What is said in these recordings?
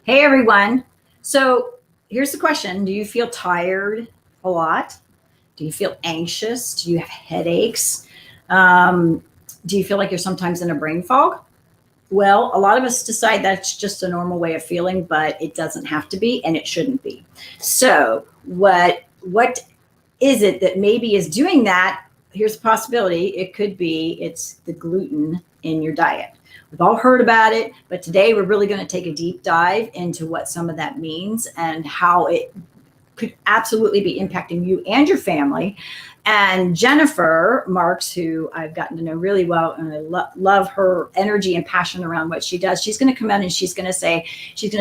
Hey everyone. So here's the question. Do you feel tired a lot? Do you feel anxious? Do you have headaches? Um, do you feel like you're sometimes in a brain fog? Well, a lot of us decide that's just a normal way of feeling, but it doesn't have to be and it shouldn't be. So what is it that maybe is doing that? Here's a possibility. It could be it's the gluten in your diet. We've all heard about it, but today we're really going to take a deep dive into what some of that means and how it could absolutely be impacting you and your family. And Jennifer Marks, who I've gotten to know really well, and I love her energy and passion around what she does, she's going to come in and she's going to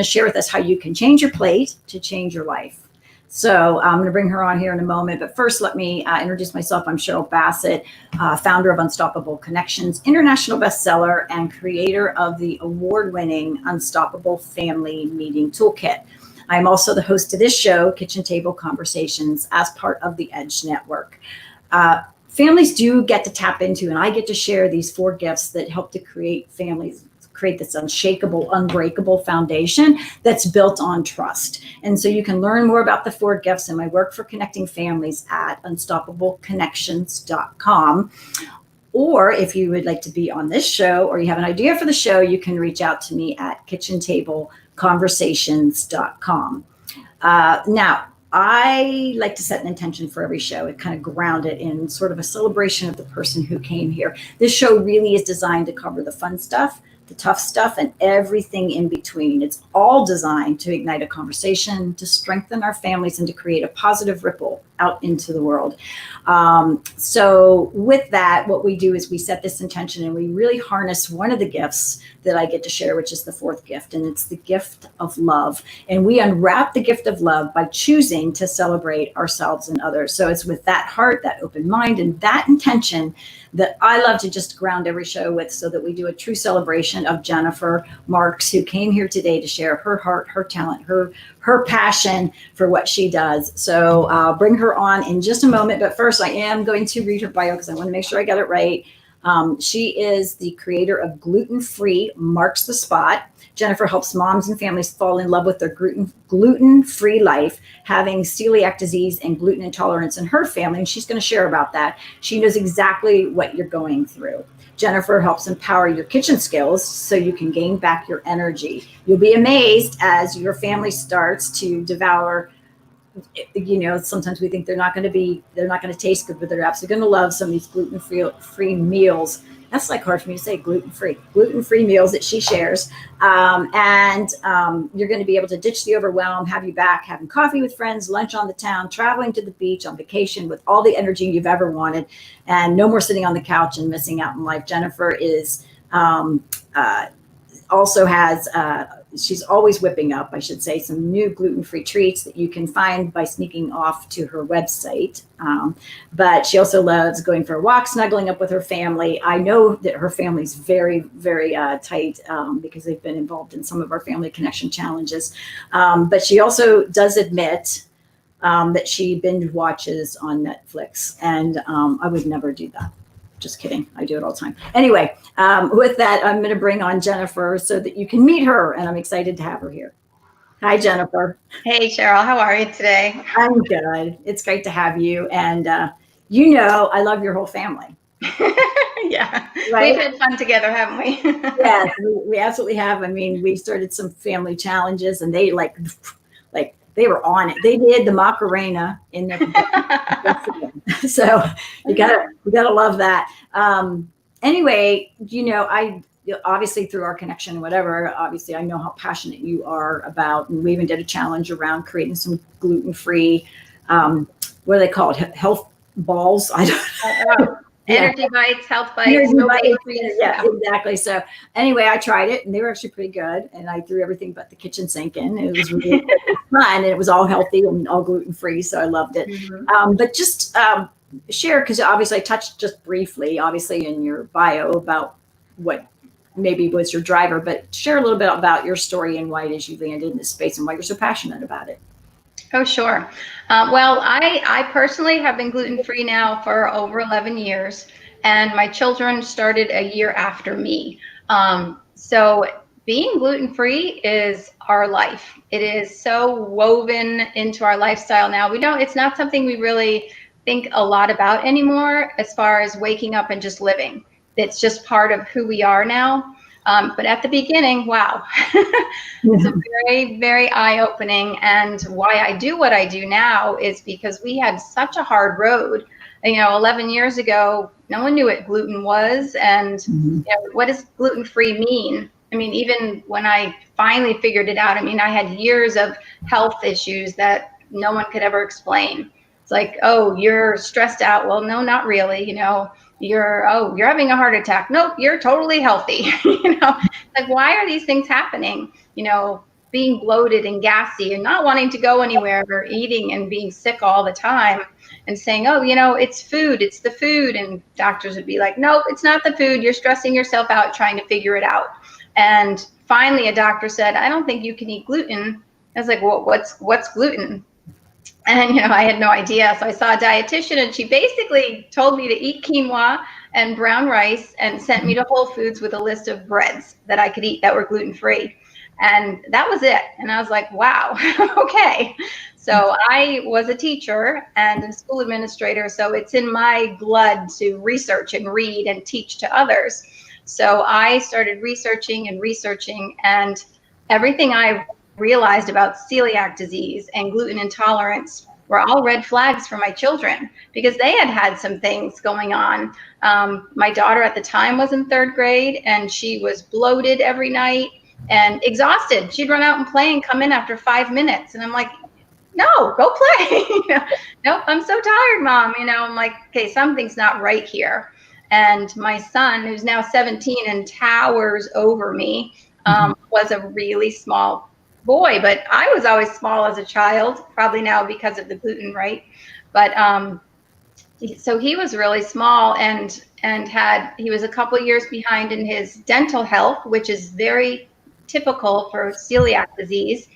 share with us how you can change your plate to change your life. So I'm going to bring her on here in a moment. But first, let me introduce myself. I'm Cheryl Bassett, founder of Unstoppable Connections, international bestseller, and creator of the award-winning Unstoppable Family Meeting Toolkit. I'm also the host of this show, Kitchen Table Conversations, as part of the Edge Network. Families do get to tap into, and I get to share these 4 gifts that help to create this unshakable, unbreakable foundation that's built on trust. And so you can learn more about the 4 gifts and my work for connecting families at unstoppableconnections.com. Or if you would like to be on this show or you have an idea for the show, you can reach out to me at kitchentableconversations.com. Now, I like to set an intention for every show and kind of ground it in sort of a celebration of the person who came here. This show really is designed to cover the fun stuff, the tough stuff, and everything in between. It's all designed to ignite a conversation, to strengthen our families, and to create a positive ripple out into the world. So with that, what we do is we set this intention and we really harness one of the gifts that I get to share, which is the 4th gift, and it's the gift of love. And we unwrap the gift of love by choosing to celebrate ourselves and others. So it's with that heart, that open mind, and that intention that I love to just ground every show with, so that we do a true celebration of Jennifer Marks, who came here today to share her heart, her talent, her passion for what she does. So I'll bring her on in just a moment. But first, I am going to read her bio because I want to make sure I got it right. She is the creator of Gluten-Free MARCKS The Spot. Jennifer helps moms and families fall in love with their gluten-free life, having celiac disease and gluten intolerance in her family, and she's going to share about that. She knows exactly what you're going through. Jennifer helps empower your kitchen skills so you can gain back your energy. You'll be amazed as your family starts to devour. Sometimes we think they're not going to taste good, but they're absolutely going to love some of these gluten-free meals. That's like hard for me to say, gluten-free meals that she shares. And you're going to be able to ditch the overwhelm, have you back, having coffee with friends, lunch on the town, traveling to the beach, on vacation with all the energy you've ever wanted, and no more sitting on the couch and missing out in life. Jennifer is also has, she's always whipping up, I should say, some new gluten-free treats that you can find by sneaking off to her website. But she also loves going for a walk, snuggling up with her family. I know that her family's very, very tight because they've been involved in some of our family connection challenges. But she also does admit that she binge watches on Netflix, and I would never do that. Just kidding. I do it all the time. Anyway, with that, I'm going to bring on Jennifer so that you can meet her, and I'm excited to have her here. Hi, Jennifer. Hey, Cheryl. How are you today? I'm good. It's great to have you. And I love your whole family. Yeah. Right? We've had fun together, haven't we? Yes, we absolutely have. I mean, we started some family challenges, and they they were on it. They did the Macarena in their so we gotta love that. Anyway, I obviously through our connection, whatever, obviously I know how passionate you are about, and we even did a challenge around creating some gluten-free, what are they called? Health balls? I don't know. Energy bites, health bites. Yeah, exactly. So anyway, I tried it and they were actually pretty good. And I threw everything but the kitchen sink in. It was really fun, and it was all healthy and all gluten-free. So I loved it. Mm-hmm. But just share, because obviously I touched just briefly, obviously in your bio, about what maybe was your driver, but share a little bit about your story and why it is you landed in this space and why you're so passionate about it. Oh, sure. Well, I personally have been gluten-free now for over 11 years, and my children started a year after me. So being gluten-free is our life. It is so woven into our lifestyle now. We don't, it's not something we really think a lot about anymore as far as waking up and just living. It's just part of who we are now. But at the beginning, wow, it's a very, very eye-opening. And why I do what I do now is because we had such a hard road. 11 years ago, no one knew what gluten was, and what does gluten-free mean? I mean, even when I finally figured it out, I mean, I had years of health issues that no one could ever explain. It's like, oh, you're stressed out. Well, no, not really. You're having a heart attack. Nope, you're totally healthy. Like, why are these things happening? Being bloated and gassy and not wanting to go anywhere, or eating and being sick all the time, and saying, oh, it's food, it's the food. And doctors would be like, nope, it's not the food. You're stressing yourself out trying to figure it out. And finally, a doctor said, I don't think you can eat gluten. I was like, well, what's gluten? And, I had no idea. So I saw a dietitian, and she basically told me to eat quinoa and brown rice, and sent me to Whole Foods with a list of breads that I could eat that were gluten-free. And that was it. And I was like, wow, okay. So I was a teacher and a school administrator, so it's in my blood to research and read and teach to others. So I started researching, and everything I realized about celiac disease and gluten intolerance were all red flags for my children, because they had some things going on. My daughter at the time was in 3rd grade, and she was bloated every night and exhausted. She'd run out and play and come in after 5 minutes. And I'm like, no, go play. Nope, I'm so tired, Mom. I'm like, okay, something's not right here. And my son, who's now 17 and towers over me, was a really small boy. But I was always small as a child, probably now because of the gluten, right? But so he was really small, and he was a couple years behind in his dental health, which is very typical for celiac disease.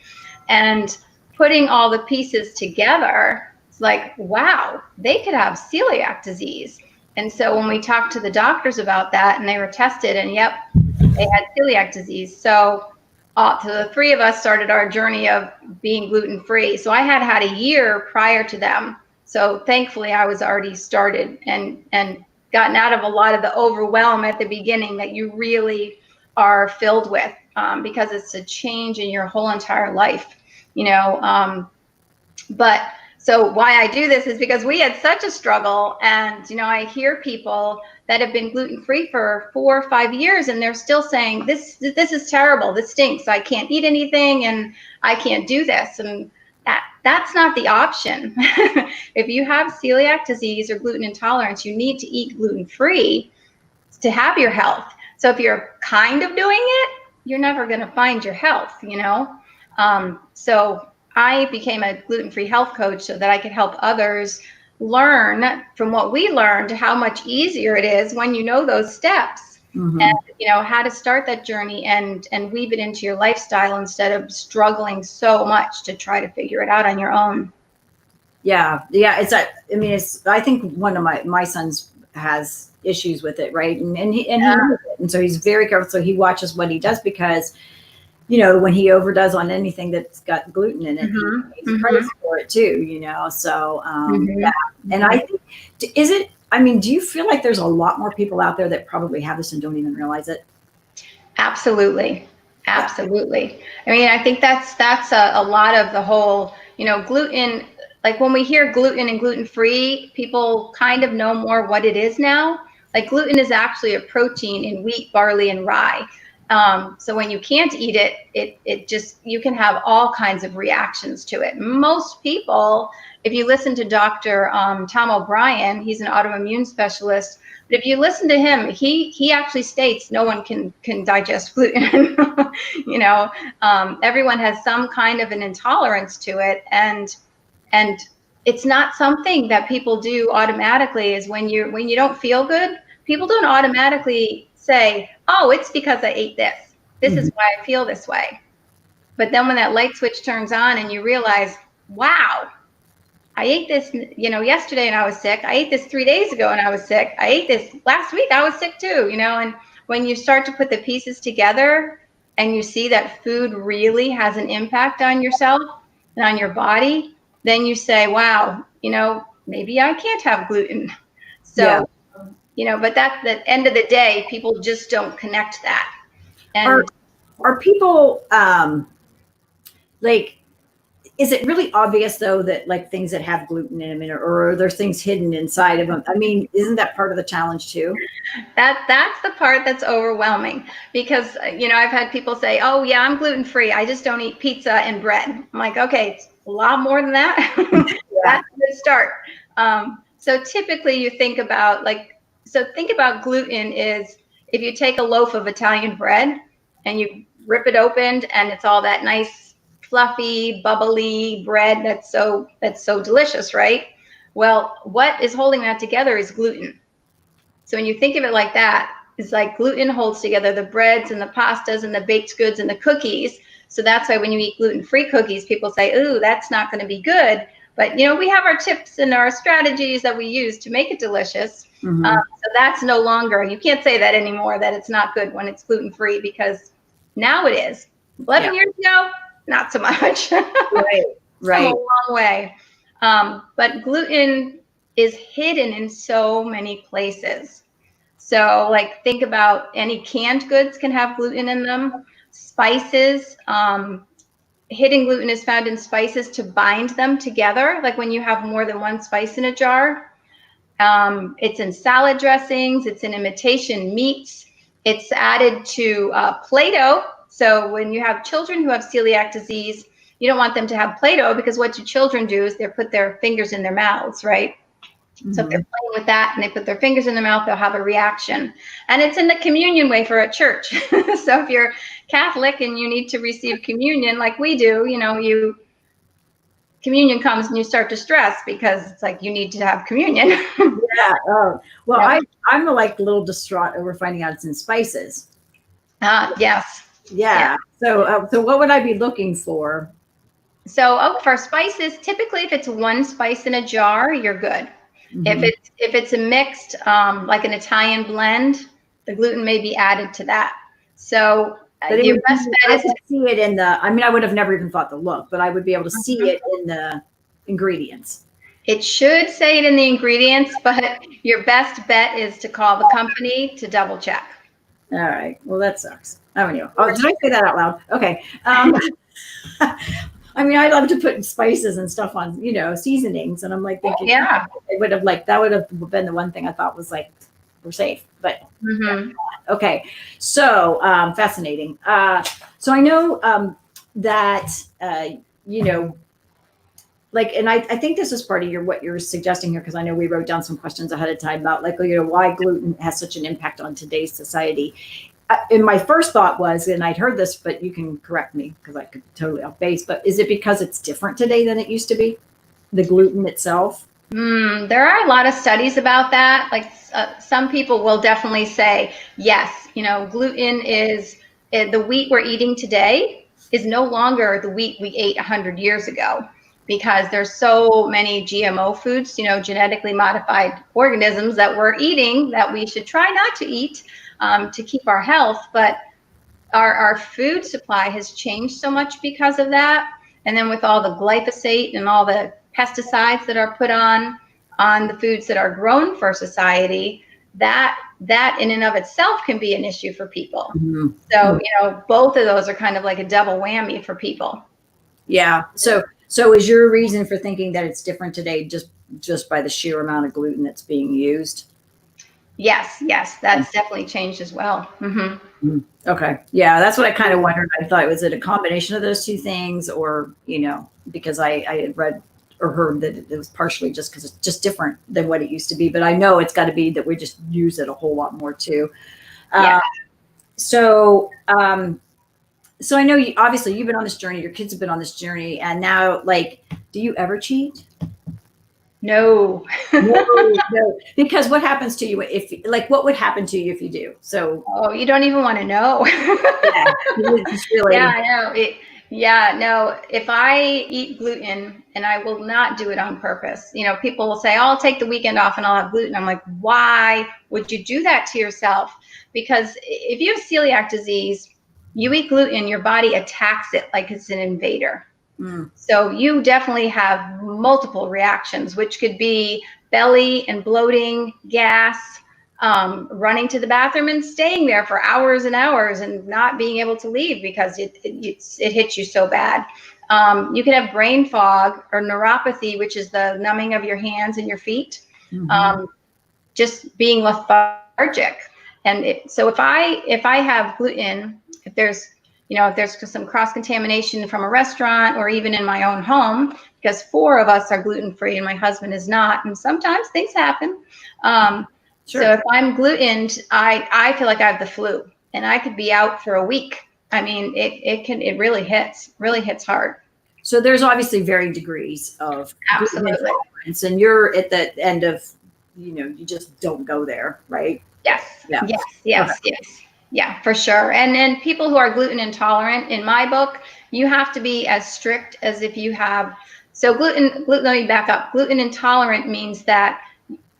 And putting all the pieces together, it's like, wow, they could have celiac disease. And so when we talked to the doctors about that, and they were tested, and yep, they had celiac disease. So the 3 of us started our journey of being gluten-free. So I had a year prior to them. So thankfully I was already started and gotten out of a lot of the overwhelm at the beginning that you really are filled with, because it's a change in your whole entire life. But so why I do this is because we had such a struggle, and I hear people that have been gluten-free for 4 or 5 years, and they're still saying, this is terrible, this stinks, I can't eat anything, and I can't do this. And that's not the option. If you have celiac disease or gluten intolerance, you need to eat gluten-free to have your health. So if you're kind of doing it, you're never going to find your health, So I became a gluten-free health coach so that I could help others learn from what we learned how much easier it is when you know those steps, and how to start that journey and weave it into your lifestyle instead of struggling so much to try to figure it out on your own. Yeah. I think one of my sons has issues with it, right? And he knows it. And so he's very careful. So he watches what he does, because when he overdoes on anything that's got gluten in it, he pays price for it too, So, yeah. And I think, do you feel like there's a lot more people out there that probably have this and don't even realize it? Absolutely. Absolutely. I mean, I think that's a lot of the whole, gluten. Like when we hear gluten and gluten-free, people kind of know more what it is now. Like gluten is actually a protein in wheat, barley, and rye. So when you can't eat it, it just, you can have all kinds of reactions to it. Most people, if you listen to Dr. Tom O'Brien, he's an autoimmune specialist. But if you listen to him, he actually states no one can digest gluten. Everyone has some kind of an intolerance to it, and it's not something that people do automatically. Is when you don't feel good, people don't automatically say, oh, it's because I ate this. This is why I feel this way. But then when that light switch turns on and you realize, wow, I ate this, yesterday and I was sick. I ate this 3 days ago and I was sick. I ate this last week. I was sick too, And when you start to put the pieces together, and you see that food really has an impact on yourself and on your body, then you say, wow, maybe I can't have gluten. Yeah. So, but that's the end of the day, people just don't connect that. Are And are people like, is it really obvious though that like things that have gluten in them, or are there things hidden inside of them? I mean, isn't that part of the challenge too? that's the part that's overwhelming, because I've had people say, oh yeah, I'm gluten free, I just don't eat pizza and bread. I'm like, okay, it's a lot more than that. Yeah. That's a good start. So typically you think about think about gluten is, if you take a loaf of Italian bread and you rip it open, and it's all that nice fluffy bubbly bread that's so delicious, right? Well, what is holding that together is gluten. So when you think of it like that, it's like gluten holds together the breads and the pastas and the baked goods and the cookies. So that's why when you eat gluten-free cookies, people say, ooh, that's not going to be good. But, we have our tips and our strategies that we use to make it delicious. Mm-hmm. So that's no longer, you can't say that anymore, that it's not good when it's gluten-free, because now it is. 11 Yeah. years ago, not so much. Right. Come a Right. long way. But gluten is hidden in so many places. So like, think about any canned goods can have gluten in them. Spices, hidden gluten is found in spices to bind them together. Like when you have more than one spice in a jar. It's in salad dressings. It's in imitation meats. It's added to Play-Doh. So when you have children who have celiac disease, you don't want them to have Play-Doh, because what your children do is they put their fingers in their mouths, right? So if they're Mm-hmm. playing with that and they put their fingers in their mouth, they'll have a reaction. And it's in the communion wafer at church. So if you're Catholic and you need to receive communion like we do, communion comes and you start to stress, because it's like you need to have communion. Yeah. Oh, well, Yep. I'm like a little distraught over finding out it's in spices. Yes. Yeah. Yeah. So what would I be looking for? So, for spices, typically if it's one spice in a jar, you're good. If Mm-hmm. it's a mixed, like an Italian blend, the gluten may be added to that. So But it your would best be, bet I is would see it in the, I mean, I would have never even thought to look, but I would be able to see to, it in the ingredients. it should say it in the ingredients, but your best bet is to call the company to double check. All right. Well, that sucks. Oh, anyway. Oh, did I say that out loud? Okay. I mean, I love to put spices and stuff on, seasonings, and I'm like thinking, Yeah. it would have that would have been the one thing I thought was like, we're safe, but Hmm. okay. So fascinating. So I know that you know, like, and I think this is part of what you're suggesting here, because I know we wrote down some questions ahead of time about like, why gluten has such an impact on today's society. And my first thought was, and I'd heard this, but you can correct me because I could be totally off base, but is it because it's different today than it used to be? The gluten itself? There are a lot of studies about that. Like, some people will definitely say, yes, gluten is, the wheat we're eating today is no longer the wheat we ate 100 years ago, because there's so many GMO foods, genetically modified organisms that we're eating that we should try not to eat, to keep our health. But our food supply has changed so much because of that. And then with all the glyphosate and all the pesticides that are put on the foods that are grown for society, that in and of itself can be an issue for people. Mm-hmm. So, both of those are kind of like a double whammy for people. Yeah. So is your reason for thinking that it's different today just by the sheer amount of gluten that's being used? Yes, that's definitely changed as well. Hmm. Okay. Yeah, that's what I kind of wondered. I thought, was it a combination of those two things, or, because I had read or heard that it was partially just because it's just different than what it used to be. But I know it's got to be that we just use it a whole lot more too. Yeah. Uh, so, so I know obviously you've been on this journey, your kids have been on this journey, and now, like, do you ever cheat? No. No. Because what happens to you what would happen to you if you do? So, Oh, you don't even want to know. yeah, it's Yeah, really, I know. Yeah, no, if I eat gluten, and I will not do it on purpose. People will say, oh, I'll take the weekend off and I'll have gluten. I'm like, why would you do that to yourself? Because if you have celiac disease, you eat gluten, your body attacks it like it's an invader. Mm. So you definitely have multiple reactions, which could be belly and bloating, gas, running to the bathroom and staying there for hours and hours and not being able to leave because it hits you so bad. You can have brain fog or neuropathy, which is the numbing of your hands and your feet, just being lethargic. And so if I have gluten, if there's some cross-contamination from a restaurant or even in my own home, because 4 of us are gluten-free and my husband is not, and sometimes things happen. Sure. So if I'm glutened, I feel like I have the flu and I could be out for a week. I mean, it really hits hard. So there's obviously varying degrees of gluten Absolutely. intolerance, and you're at the end of, you just don't go there, right? Yes. Yeah. Yes. Yes. Okay. Yes. Yeah, for sure. And then people who are gluten intolerant, in my book, you have to be as strict as if you have. So let me back up. Gluten intolerant means that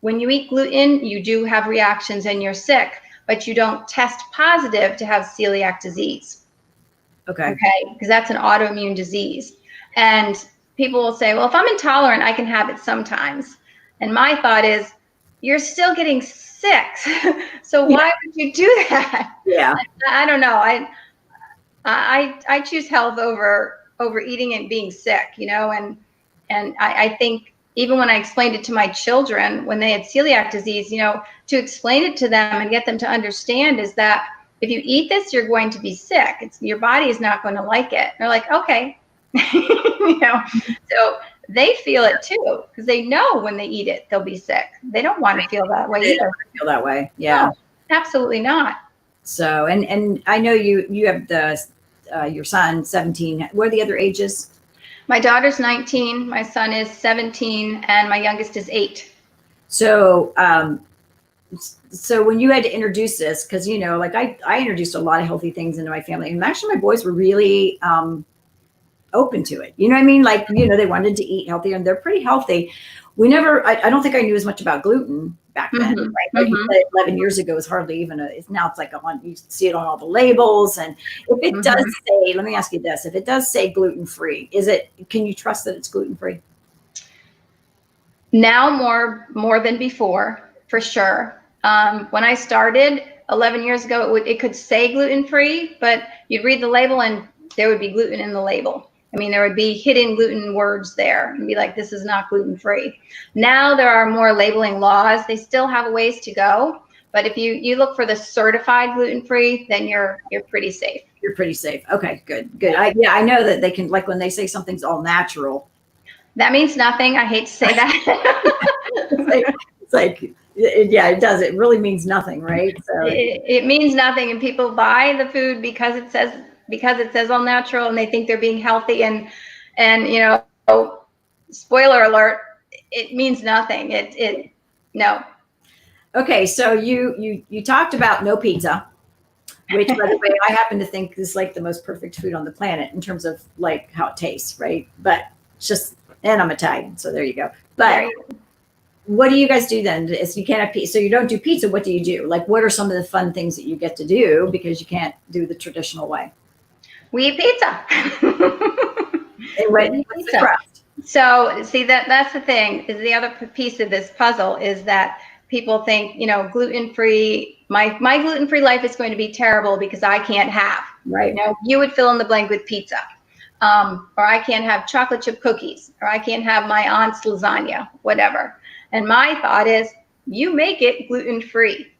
when you eat gluten, you do have reactions and you're sick, but you don't test positive to have celiac disease. Okay. Okay, because that's an autoimmune disease. And people will say, well, if I'm intolerant, I can have it sometimes. And my thought is, you're still getting sick. So why would you do that? Yeah. I don't know. I choose health over eating and being sick, and I think even when I explained it to my children when they had celiac disease, to explain it to them and get them to understand is that if you eat this, you're going to be sick. Your body is not going to like it. They're like, okay, so they feel it too because they know when they eat it, they'll be sick. They don't want to feel that way either. Feel that way. Yeah. No, absolutely not. So, and I know you have your son 17. What are the other ages? My daughter's 19, my son is 17, and my youngest is 8. So, so when you had to introduce this, because like I introduced a lot of healthy things into my family, and actually my boys were really open to it. You know what I mean? Like, they wanted to eat healthier, and they're pretty healthy. I don't think I knew as much about gluten back then. Mhm, Right? Like you said, 11 years ago, is hardly even now it's like you see it on all the labels. And if it does say, let me ask you this, if it does say gluten-free, can you trust that it's gluten-free? Now more than before, for sure. When I started 11 years ago, it could say gluten-free, but you'd read the label and there would be gluten in the label. I mean, there would be hidden gluten words there and be like, this is not gluten-free. Now there are more labeling laws. They still have a ways to go, but if you look for the certified gluten-free, then you're pretty safe. You're pretty safe. Okay, good. I know that they can, like when they say something's all natural. That means nothing. I hate to say that. it's like yeah, it does. It really means nothing, right? So it means nothing, and people buy the food because it says all natural, and they think they're being healthy. And spoiler alert, it means nothing. No. Okay, so you talked about no pizza, which, by the way, I happen to think is like the most perfect food on the planet in terms of like how it tastes, right? But it's just, and I'm Italian, so there you go. But what do you guys do then? You can't have pizza, so you don't do pizza. What do you do? Like, what are some of the fun things that you get to do because you can't do the traditional way? We eat pizza. What's the crust? So see, that's the thing, is the other piece of this puzzle is that people think, gluten-free, my gluten-free life is going to be terrible because I can't have, right? You would fill in the blank with pizza, or I can't have chocolate chip cookies, or I can't have my aunt's lasagna, whatever. And my thought is, you make it gluten-free,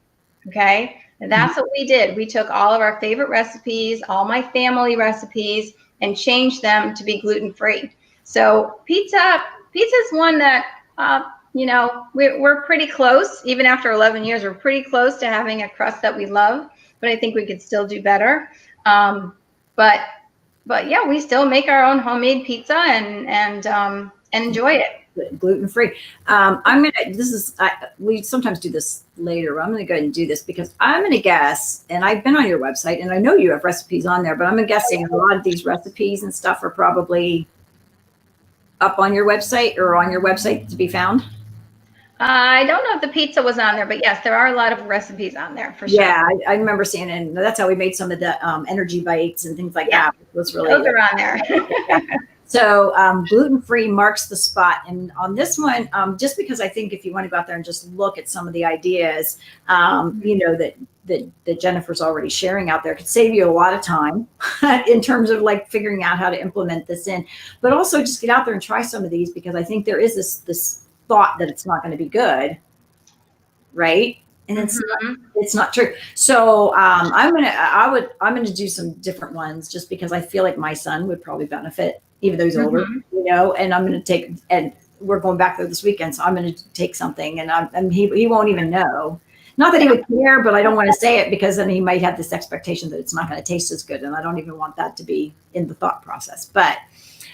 okay? And that's what we did. We took all of our favorite recipes, all my family recipes, and changed them to be gluten-free. So pizza is one that, we're pretty close. Even after 11 years, we're pretty close to having a crust that we love, but I think we could still do better. But yeah, we still make our own homemade pizza and enjoy it. Gluten-free. We sometimes do this later, but I'm going to go ahead and do this because I'm going to guess, and I've been on your website and I know you have recipes on there, but I'm guessing a lot of these recipes and stuff are probably up on your website or on your website to be found. I don't know if the pizza was on there, but yes, there are a lot of recipes on there for sure. Yeah, I remember seeing it, and that's how we made some of the energy bites and things like Yeah, that. It was really those are on there. yeah. So gluten-free marks the spot. And on this one, just because I think if you want to go out there and just look at some of the ideas, that Jennifer's already sharing out there, could save you a lot of time in terms of like figuring out how to implement this in, but also just get out there and try some of these, because I think there is this thought that it's not going to be good, right? And it's not true. So I'm gonna do some different ones, just because I feel like my son would probably benefit, even though he's older, and I'm gonna take, and we're going back there this weekend, so I'm gonna take something, and he won't even know. Not that he would care, but I don't want to say it, because then he might have this expectation that it's not going to taste as good, and I don't even want that to be in the thought process. But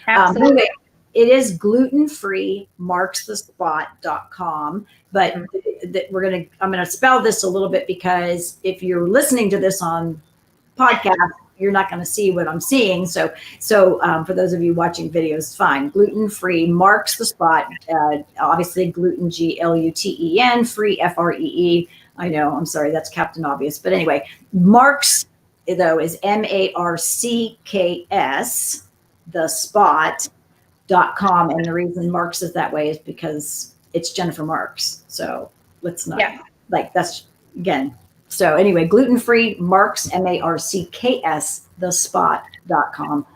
anyway, it is gluten-free marksthespot.com. But I'm gonna spell this a little bit, because if you're listening to this on podcast, you're not going to see what I'm seeing. So for those of you watching videos, fine. Gluten-free marks the spot. Obviously, gluten, gluten, free, free. I know, I'm sorry, that's Captain Obvious. But anyway, marks though is marcks, the spot.com. And the reason Marks is that way is because it's Jennifer Marks. So let's not, that's, again. So anyway, gluten-free marks, marcks, the spot.com.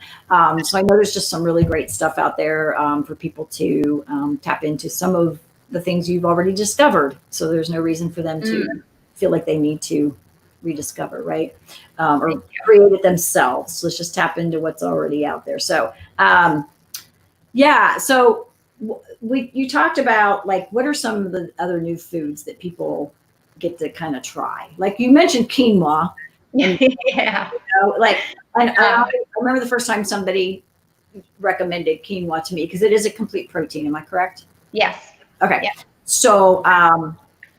So I know there's just some really great stuff out there for people to tap into some of the things you've already discovered. So there's no reason for them to feel like they need to rediscover, right? Or create it themselves. So let's just tap into what's already out there. So so you talked about, like, what are some of the other new foods that people get to kind of try? Like you mentioned quinoa. And, yeah. I remember the first time somebody recommended quinoa to me, because it is a complete protein. Am I correct? Yes. Okay. Yeah. So,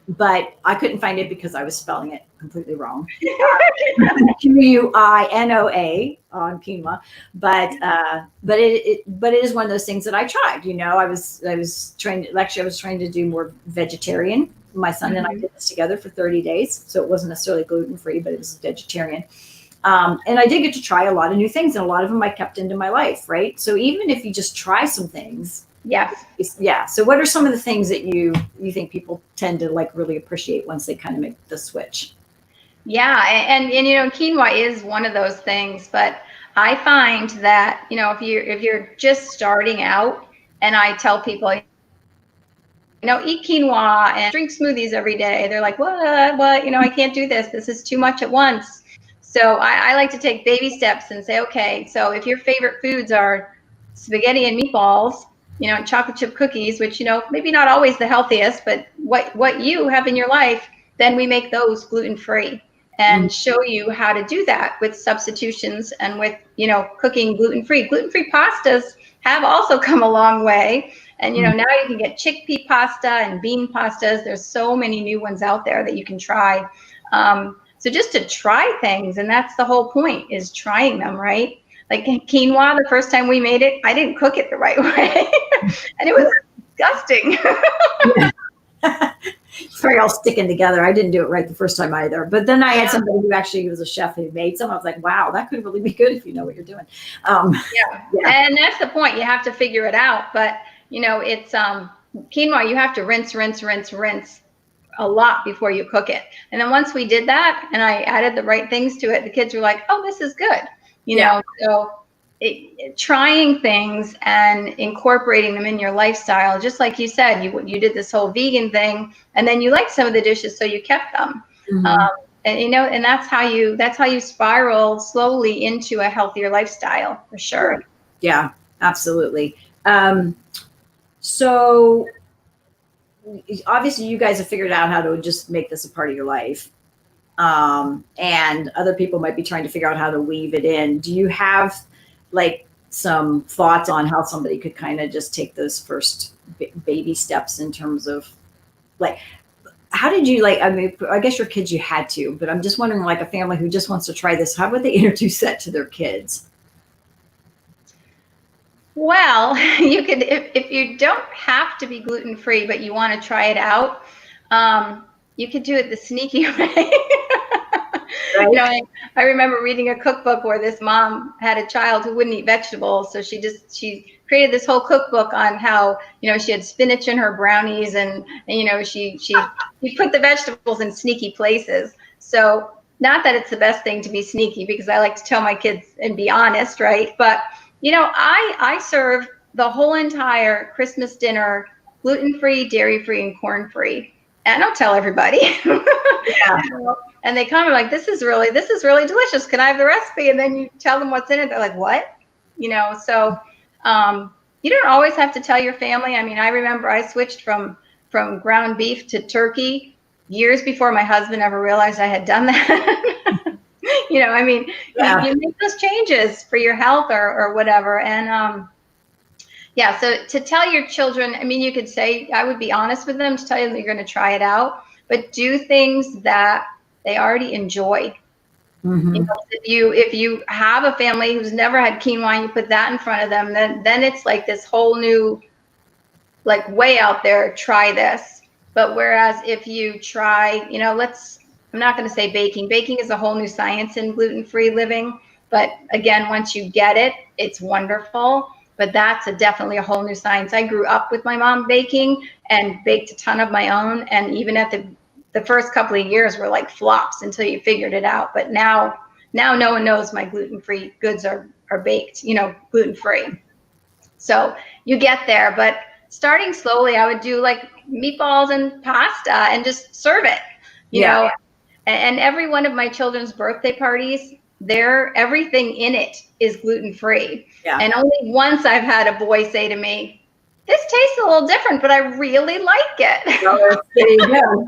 but I couldn't find it because I was spelling it completely wrong. Quinoa on quinoa, but it is one of those things that I tried. I was trying to do more vegetarian. My son and I did this together for 30 days, so it wasn't necessarily gluten-free, but it was vegetarian. And I did get to try a lot of new things, and a lot of them I kept into my life, right? So even if you just try some things. Yes. Yeah. So what are some of the things that you think people tend to like really appreciate once they kind of make the switch? Yeah. And quinoa is one of those things, but I find that, if you're just starting out, and I tell people, eat quinoa and drink smoothies every day, they're like, what, I can't do this. This is too much at once. So I like to take baby steps and say, okay, so if your favorite foods are spaghetti and meatballs, and chocolate chip cookies, which, maybe not always the healthiest, but what you have in your life, then we make those gluten-free and show you how to do that with substitutions and with, cooking gluten-free. Gluten-free pastas have also come a long way. And, now you can get chickpea pasta and bean pastas. There's so many new ones out there that you can try. So just to try things, and that's the whole point, is trying them, right? Like quinoa, the first time we made it, I didn't cook it the right way. And it was disgusting. It's very all sticking together. I didn't do it right the first time either. But then I had somebody who actually was a chef who made some. I was like, wow, that could really be good if you know what you're doing. And that's the point. You have to figure it out. But, it's quinoa, you have to rinse a lot before you cook it. And then once we did that and I added the right things to it, the kids were like, oh, this is good. So trying things and incorporating them in your lifestyle, just like you said, you did this whole vegan thing, and then you liked some of the dishes, so you kept them. And that's how you spiral slowly into a healthier lifestyle, for sure. Yeah, absolutely. So obviously you guys have figured out how to just make this a part of your life. And other people might be trying to figure out how to weave it in. Do you have like some thoughts on how somebody could kind of just take those first baby steps in terms of like, how did you I guess your kids, you had to, but I'm just wondering, like a family who just wants to try this, how would they introduce that to their kids? Well, you could, if you don't have to be gluten-free, but you want to try it out, you could do it the sneaky way. Right? I remember reading a cookbook where this mom had a child who wouldn't eat vegetables, so she created this whole cookbook on how she had spinach in her brownies, and she put the vegetables in sneaky places. So not that it's the best thing to be sneaky, because I like to tell my kids and be honest, right? But I serve the whole entire Christmas dinner gluten-free, dairy-free, and corn-free. And I don't tell everybody. Yeah. And they come like, this is really delicious. Can I have the recipe? And then you tell them what's in it. They're like, what? So you don't always have to tell your family. I mean, I remember I switched from ground beef to turkey years before my husband ever realized I had done that. I mean, Yeah. you make those changes for your health or whatever. And yeah, so to tell your children, I mean, you could say, I would be honest with them to tell them that you're going to try it out, but do things that they already enjoy. Mm-hmm. If you have a family who's never had quinoa and you put that in front of them, then it's like this whole new way out there, try this. But whereas if you try, I'm not going to say baking. Baking is a whole new science in gluten-free living. But again, once you get it, it's wonderful. But that's definitely a whole new science. I grew up with my mom baking and baked a ton of my own. And even at the first couple of years were like flops until you figured it out. But now no one knows my gluten-free goods are baked, gluten-free. So you get there, but starting slowly, I would do like meatballs and pasta and just serve it, Yeah. And every one of my children's birthday parties, everything in it is gluten-free. Yeah. And only once I've had a boy say to me, this tastes a little different, but I really like it. Well, there you go.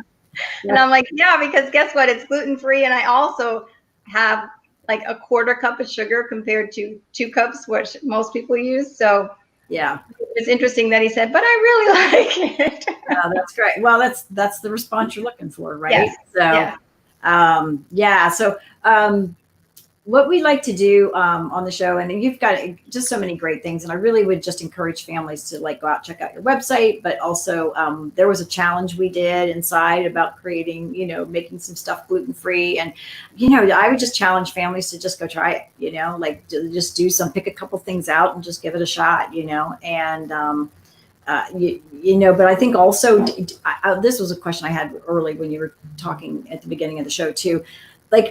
And I'm like, yeah, because guess what? It's gluten-free. And I also have like a quarter cup of sugar compared to 2 cups, which most people use. So Yeah. it's interesting that he said, but I really like it. Yeah, that's great. Well, that's the response you're looking for, right? Yes. So, yeah. So, what we like to do on the show, and you've got just so many great things, and I really would just encourage families to go out, check out your website, but also there was a challenge we did inside about creating, making some stuff gluten-free. And, I would just challenge families to just go try it, just pick a couple things out and just give it a shot, and, but I think also this was a question I had early when you were talking at the beginning of the show too.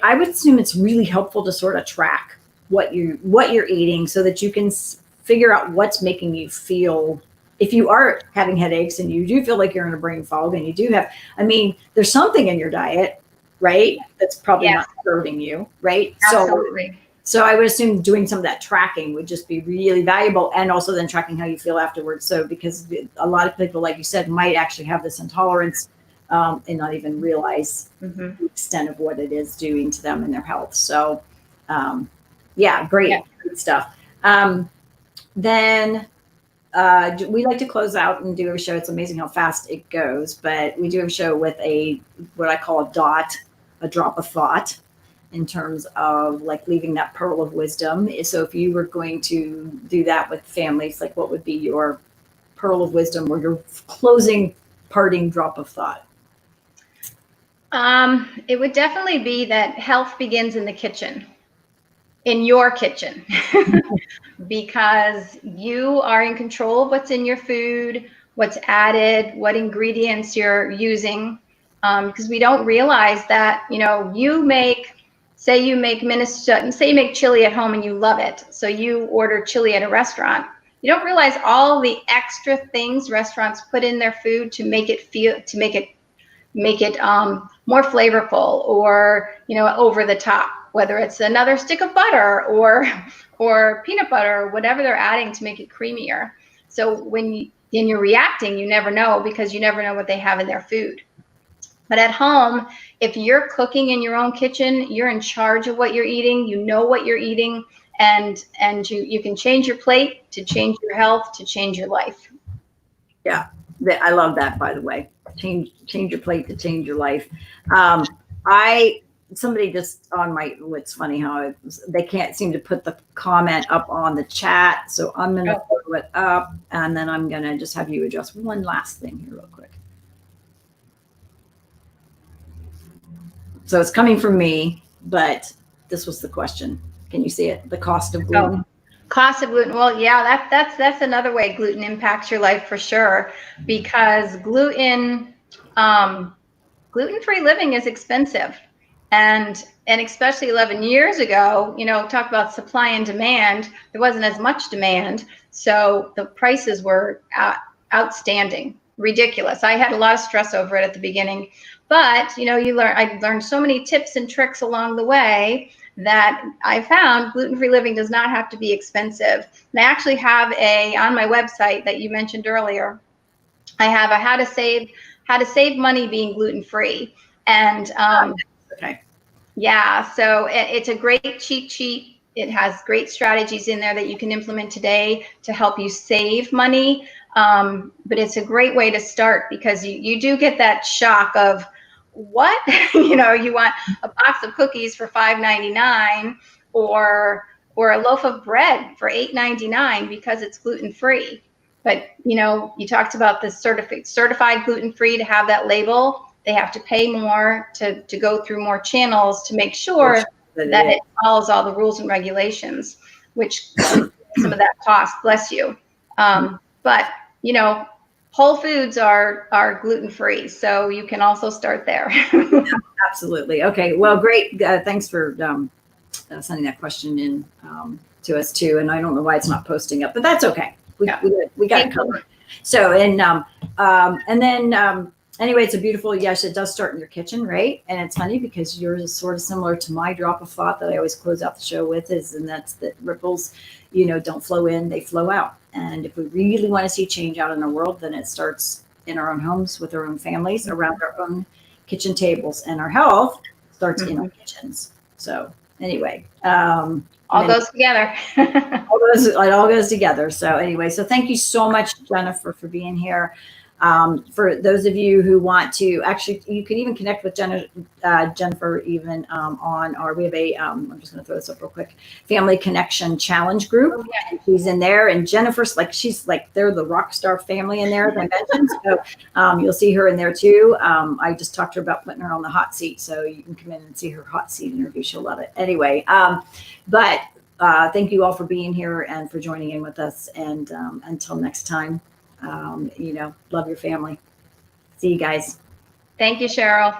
I would assume it's really helpful to sort of track what you're eating so that you can figure out what's making you feel. If you are having headaches and you do feel like you're in a brain fog and you do have, there's something in your diet, right? That's probably not serving you, right? Absolutely. So I would assume doing some of that tracking would just be really valuable, and also then tracking how you feel afterwards. So because a lot of people, like you said, might actually have this intolerance and not even realize the extent of what it is doing to them and their health. So yeah, great stuff. Then we like to close out and do a show. It's amazing how fast it goes, but we do a show with what I call a drop of thought, in terms of leaving that pearl of wisdom. So if you were going to do that with families, what would be your pearl of wisdom or your closing parting drop of thought? It would definitely be that health begins in the kitchen, in your kitchen, because you are in control of what's in your food, what's added, what ingredients you're using. Because we don't realize that, say you make Minnesota, say you make chili at home and you love it. So you order chili at a restaurant. You don't realize all the extra things restaurants put in their food to make it more flavorful, or over the top, whether it's another stick of butter or peanut butter, or whatever they're adding to make it creamier. So when you're reacting, you never know, because you never know what they have in their food. But at home, if you're cooking in your own kitchen, you're in charge of what you're eating, what you're eating, and you can change your plate to change your health, to change your life. Yeah, I love that, by the way. Change your plate to change your life. Somebody just on it's funny how they can't seem to put the comment up on the chat. So I'm going to put blow it up. And then I'm going to just have you adjust one last thing here real quick. So it's coming from me, but this was the question. Can you see it? The cost of gluten. Cost of gluten. Well, yeah, that's another way gluten impacts your life for sure, because gluten-free living is expensive. And especially 11 years ago, talk about supply and demand, there wasn't as much demand. So the prices were outstanding, ridiculous. I had a lot of stress over it at the beginning, but I learned so many tips and tricks along the way that I found gluten-free living does not have to be expensive. And I actually have on my website that you mentioned earlier, I have a how to save money being gluten-free. And Okay. yeah, so it's a great cheat sheet. It has great strategies in there that you can implement today to help you save money. But it's a great way to start, because you do get that shock of what? You want a box of cookies for $5.99 or a loaf of bread for $8.99 because it's gluten-free. But you talked about the certified gluten-free. To have that label, they have to pay more to go through more channels to make sure that it follows all the rules and regulations, which some of that cost, bless you. But Whole Foods are gluten-free, so you can also start there. Absolutely. Okay. Well, great. Thanks for sending that question in to us too. And I don't know why it's not posting up, but that's okay. We got it covered. So, and then anyway, it's a beautiful, yes, it does start in your kitchen, right? And it's funny because yours is sort of similar to my drop of thought that I always close out the show with, and that's that ripples, don't flow in, they flow out. And if we really want to see change out in our world, then it starts in our own homes with our own families, around our own kitchen tables, and our health starts in our kitchens. So anyway, all goes together. it all goes together. So anyway, so thank you so much, Jennifer, for being here. For those of you who want to, actually, you can even connect with Jennifer even on our, we have I'm just going to throw this up real quick, Family Connection Challenge group. Oh, yeah. She's in there, and Jennifer's she's they're the rock star family in there, as I mentioned. So you'll see her in there too. I just talked to her about putting her on the hot seat, so you can come in and see her hot seat interview. She'll love it. Anyway, but thank you all for being here and for joining in with us. And until next time, love your family. See you guys. Thank you, Cheryl.